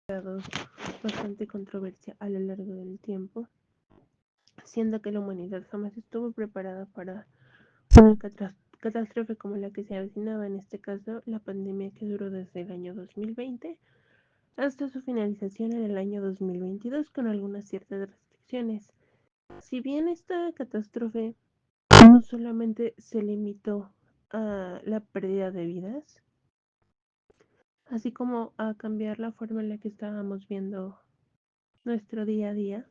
dado bastante controversia a lo largo del tiempo, siendo que la humanidad jamás estuvo preparada para una catástrofe como la que se avecinaba, en este caso la pandemia que duró desde el año 2020 hasta su finalización en el año 2022 con algunas ciertas restricciones. Si bien esta catástrofe no solamente se limitó a la pérdida de vidas, así como a cambiar la forma en la que estábamos viendo nuestro día a día,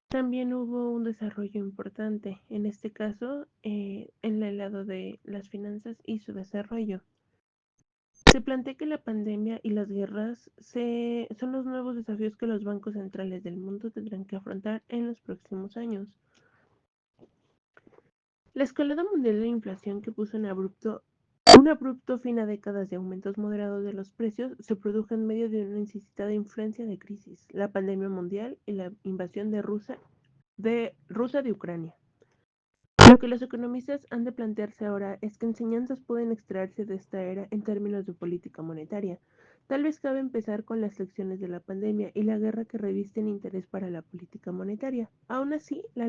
también hubo un desarrollo importante, en este caso en el lado de las finanzas y su desarrollo. Se plantea que la pandemia y las guerras son los nuevos desafíos que los bancos centrales del mundo tendrán que afrontar en los próximos años. La escalada mundial de la inflación que puso un abrupto fin a décadas de aumentos moderados de los precios se produjo en medio de una incitada influencia de crisis, la pandemia mundial y la invasión de Rusia de Ucrania. Lo que los economistas han de plantearse ahora es qué enseñanzas pueden extraerse de esta era en términos de política monetaria. Tal vez cabe empezar con las lecciones de la pandemia y la guerra que revisten interés para la política monetaria. Aún así, a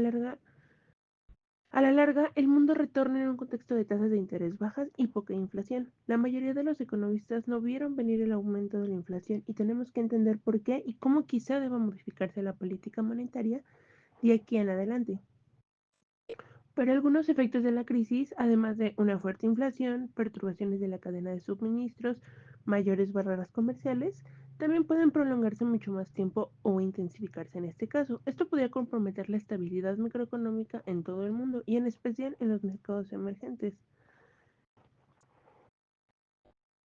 la larga, el mundo retorna en un contexto de tasas de interés bajas y poca inflación. La mayoría de los economistas no vieron venir el aumento de la inflación y tenemos que entender por qué y cómo quizá deba modificarse la política monetaria de aquí en adelante. Pero algunos efectos de la crisis, además de una fuerte inflación, perturbaciones de la cadena de suministros, mayores barreras comerciales, también pueden prolongarse mucho más tiempo o intensificarse en este caso. Esto podría comprometer la estabilidad macroeconómica en todo el mundo y en especial en los mercados emergentes.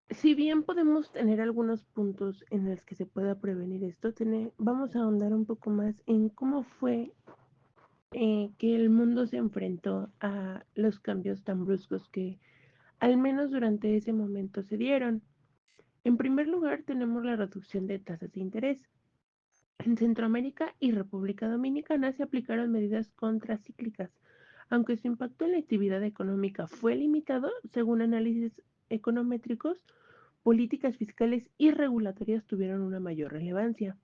Si bien podemos tener algunos puntos en los que se pueda prevenir esto, vamos a ahondar un poco más en cómo fue que el mundo se enfrentó a los cambios tan bruscos que al menos durante ese momento se dieron. En primer lugar, tenemos la reducción de tasas de interés. En Centroamérica y República Dominicana se aplicaron medidas contracíclicas, aunque su impacto en la actividad económica fue limitado, según análisis econométricos, políticas fiscales y regulatorias tuvieron una mayor relevancia.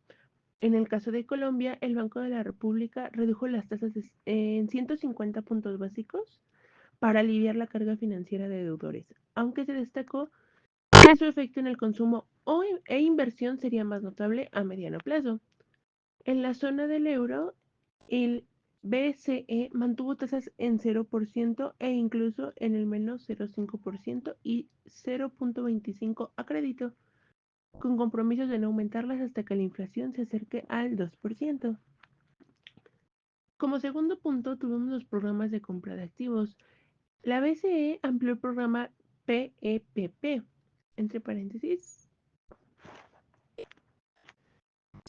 En el caso de Colombia, el Banco de la República redujo las tasas en 150 puntos básicos para aliviar la carga financiera de deudores, aunque se destacó que su efecto en el consumo e inversión sería más notable a mediano plazo. En la zona del euro, el BCE mantuvo tasas en 0% e incluso en el menos 0,5% y 0,25% a crédito, con compromisos de no aumentarlas hasta que la inflación se acerque al 2%. Como segundo punto, tuvimos los programas de compra de activos. La BCE amplió el programa PEPP, entre paréntesis.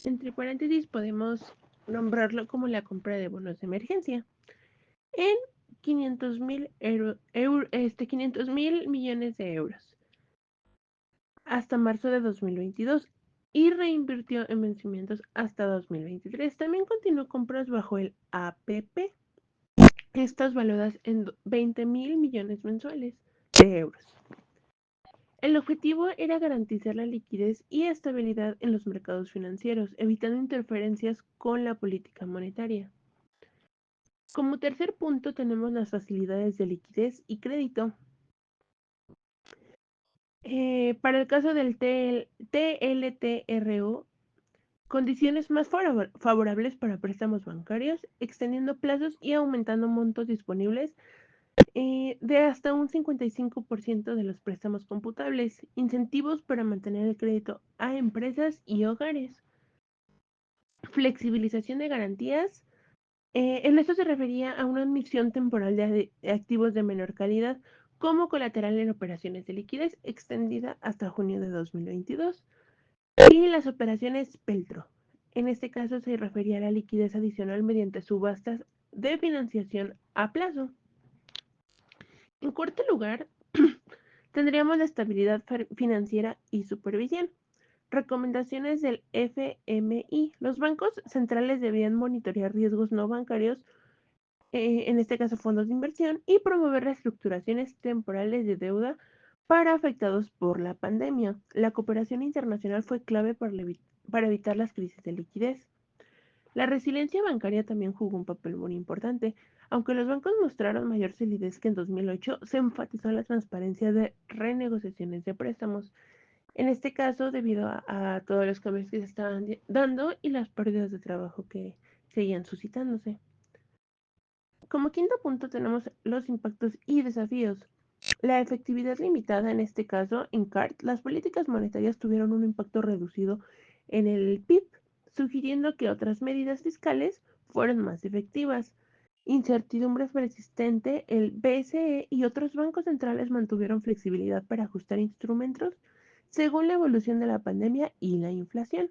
Entre paréntesis podemos nombrarlo como la compra de bonos de emergencia en 500 mil millones de euros hasta marzo de 2022 y reinvirtió en vencimientos hasta 2023. También continuó compras bajo el APP, estas valuadas en 20 mil millones mensuales de euros. El objetivo era garantizar la liquidez y estabilidad en los mercados financieros, evitando interferencias con la política monetaria. Como tercer punto tenemos las facilidades de liquidez y crédito. Para el caso del TLTRO, condiciones más favorables para préstamos bancarios, extendiendo plazos y aumentando montos disponibles de hasta un 55% de los préstamos computables, incentivos para mantener el crédito a empresas y hogares, flexibilización de garantías. En esto se refería a una admisión temporal de activos de menor calidad como colateral en operaciones de liquidez extendida hasta junio de 2022 y las operaciones Peltro. En este caso se refería a la liquidez adicional mediante subastas de financiación a plazo. En cuarto lugar, tendríamos la estabilidad financiera y supervisión. Recomendaciones del FMI. Los bancos centrales debían monitorear riesgos no bancarios, en este caso fondos de inversión, y promover reestructuraciones temporales de deuda para afectados por la pandemia. La cooperación internacional fue clave para evitar las crisis de liquidez. La resiliencia bancaria también jugó un papel muy importante. Aunque los bancos mostraron mayor solidez que en 2008, se enfatizó la transparencia de renegociaciones de préstamos. En este caso, debido a todos los cambios que se estaban dando y las pérdidas de trabajo que seguían suscitándose. Como quinto punto tenemos los impactos y desafíos. La efectividad limitada, en este caso, en CART, las políticas monetarias tuvieron un impacto reducido en el PIB, sugiriendo que otras medidas fiscales fueron más efectivas. Incertidumbre persistente, el BCE y otros bancos centrales mantuvieron flexibilidad para ajustar instrumentos según la evolución de la pandemia y la inflación.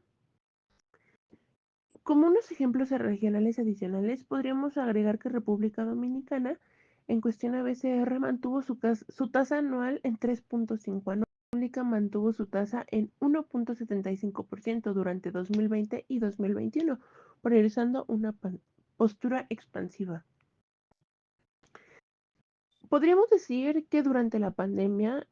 Como unos ejemplos regionales adicionales, podríamos agregar que República Dominicana, en cuestión a BCR, mantuvo su tasa anual en 3.5 anual. República mantuvo su tasa en 1.75% durante 2020 y 2021, priorizando una postura expansiva. Podríamos decir que durante la pandemia,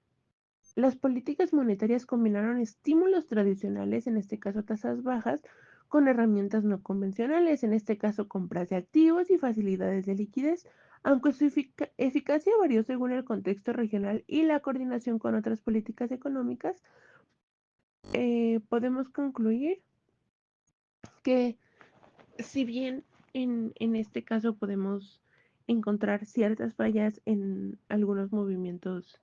las políticas monetarias combinaron estímulos tradicionales, en este caso tasas bajas, con herramientas no convencionales, en este caso compras de activos y facilidades de liquidez, aunque su eficacia varió según el contexto regional y la coordinación con otras políticas económicas. Podemos concluir que si bien en este caso podemos encontrar ciertas fallas en algunos movimientos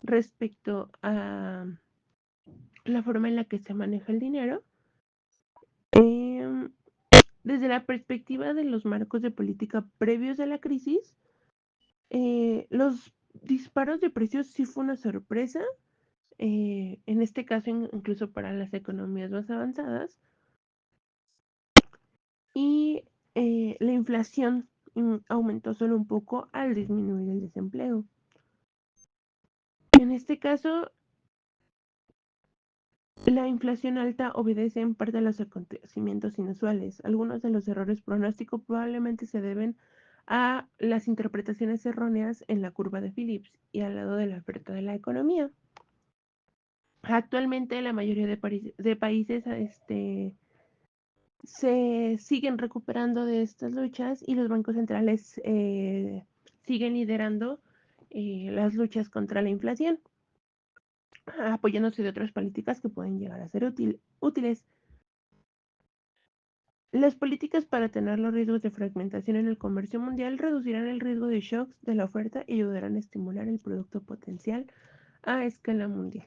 respecto a la forma en la que se maneja el dinero, eh, desde la perspectiva de los marcos de política previos a la crisis, los disparos de precios sí fue una sorpresa, en este caso incluso para las economías más avanzadas, y la inflación aumentó solo un poco al disminuir el desempleo. En este caso, la inflación alta obedece en parte a los acontecimientos inusuales. Algunos de los errores pronósticos probablemente se deben a las interpretaciones erróneas en la curva de Phillips y al lado de la oferta de la economía. Actualmente la mayoría de países se siguen recuperando de estas luchas y los bancos centrales siguen liderando las luchas contra la inflación, apoyándose de otras políticas que pueden llegar a ser útiles. Las políticas para tener los riesgos de fragmentación en el comercio mundial reducirán el riesgo de shocks de la oferta y ayudarán a estimular el producto potencial a escala mundial.